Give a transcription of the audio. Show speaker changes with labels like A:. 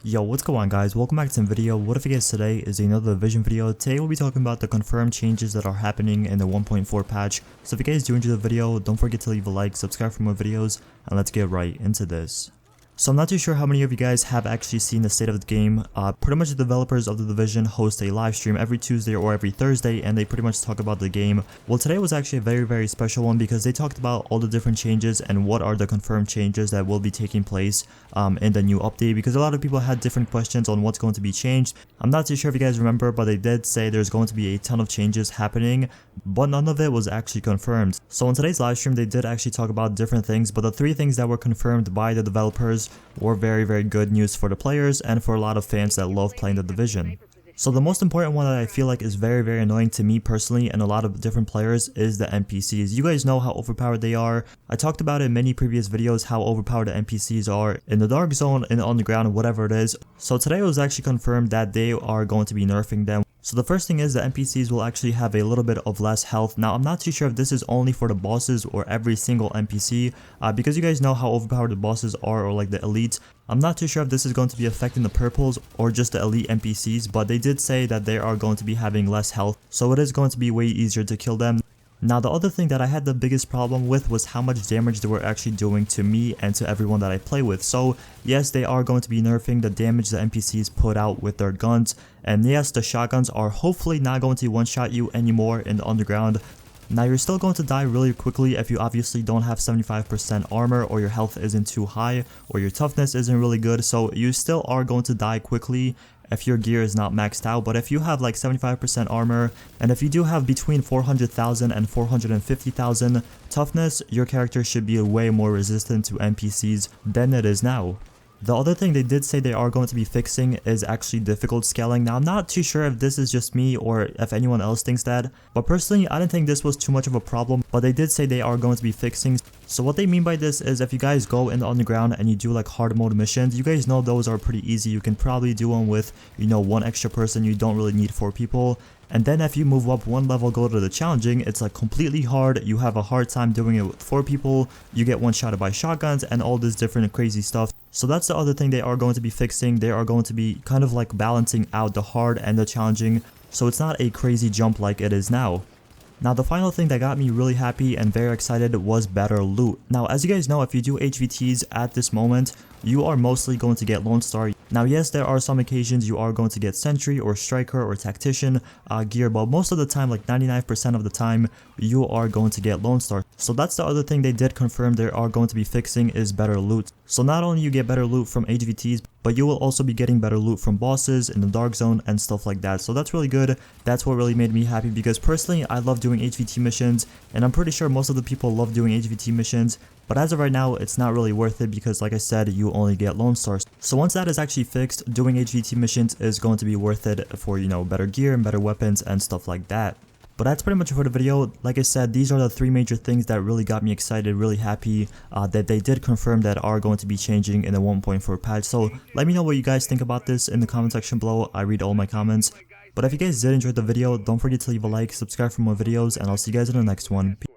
A: Yo, what's going on guys, welcome back to the video. What if I guess today is another Division video. Today we'll be talking about the confirmed changes that are happening in the 1.4 patch. So if you guys do enjoy the video, don't forget to leave a like, subscribe for more videos, and let's get right into this. So I'm not too sure how many of you guys have actually seen the state of the game. Pretty much the developers of the Division host a live stream every Tuesday or every Thursday, and they pretty much talk about the game. Well, today was actually a very special one because they talked about all the different changes and what are the confirmed changes that will be taking place in the new update, because a lot of people had different questions on what's going to be changed. I'm not too sure if you guys remember, but they did say there's going to be a ton of changes happening, but none of it was actually confirmed. So in today's live stream they did actually talk about different things, but the three things that were confirmed by the developers were very good news for the players and for a lot of fans that love playing the Division. So the most important one that I feel like is very annoying to me personally and a lot of different players is the NPCs. You guys know how overpowered they are. I talked about in many previous videos how overpowered the NPCs are in the dark zone, in the underground, whatever it is. So today it was actually confirmed that they are going to be nerfing them. So the first thing is the NPCs will actually have a little bit of less health. Now I'm not too sure if this is only for the bosses or every single NPC, because you guys know how overpowered the bosses are, or like the elites. I'm not too sure if this is going to be affecting the purples or just the elite NPCs, but they did say that they are going to be having less health, so it is going to be way easier to kill them. Now the other thing that I had the biggest problem with was how much damage they were actually doing to me and to everyone that I play with. So yes, they are going to be nerfing the damage the NPCs put out with their guns, and yes, the shotguns are hopefully not going to one-shot you anymore in the underground. Now you're still going to die really quickly if you obviously don't have 75% armor, or your health isn't too high, or your toughness isn't really good, so you still are going to die quickly if your gear is not maxed out. But if you have like 75% armor, and if you do have between 400,000 and 450,000 toughness, your character should be way more resistant to NPCs than it is now. The other thing they did say they are going to be fixing is actually difficult scaling. Now I'm not too sure if this is just me or if anyone else thinks that, but personally I didn't think this was too much of a problem, but they did say they are going to be fixing. So what they mean by this is if you guys go in the underground and you do like hard mode missions, you guys know those are pretty easy. You can probably do them with, you know, one extra person. You don't really need 4 people. And then if you move up one level, go to the challenging, it's like completely hard. You have a hard time doing it with 4 people. You get one-shotted by shotguns and all this different crazy stuff. So that's the other thing they are going to be fixing. They are going to be kind of like balancing out the hard and the challenging, so it's not a crazy jump like it is now. Now the final thing that got me really happy and very excited was better loot. Now as you guys know, if you do HVTs at this moment, you are mostly going to get Lone Star. Now yes, there are some occasions you are going to get Sentry or Striker or Tactician gear, but most of the time, like 99% of the time, you are going to get Lone Star. So that's the other thing they did confirm they are going to be fixing is better loot. So not only you get better loot from HVTs, but you will also be getting better loot from bosses in the dark zone and stuff like that. So that's really good. That's what really made me happy, because personally I love doing HVT missions, and I'm pretty sure most of the people love doing HVT missions. But as of right now, it's not really worth it because, like I said, you only get Lone Stars. So once that is actually fixed, doing HVT missions is going to be worth it for, you know, better gear and better weapons and stuff like that. But that's pretty much it for the video. Like I said, these are the 3 major things that really got me excited, really happy that they did confirm that are going to be changing in the 1.4 patch. So let me know what you guys think about this in the comment section below. I read all my comments. But if you guys did enjoy the video, don't forget to leave a like, subscribe for more videos, and I'll see you guys in the next one. Peace.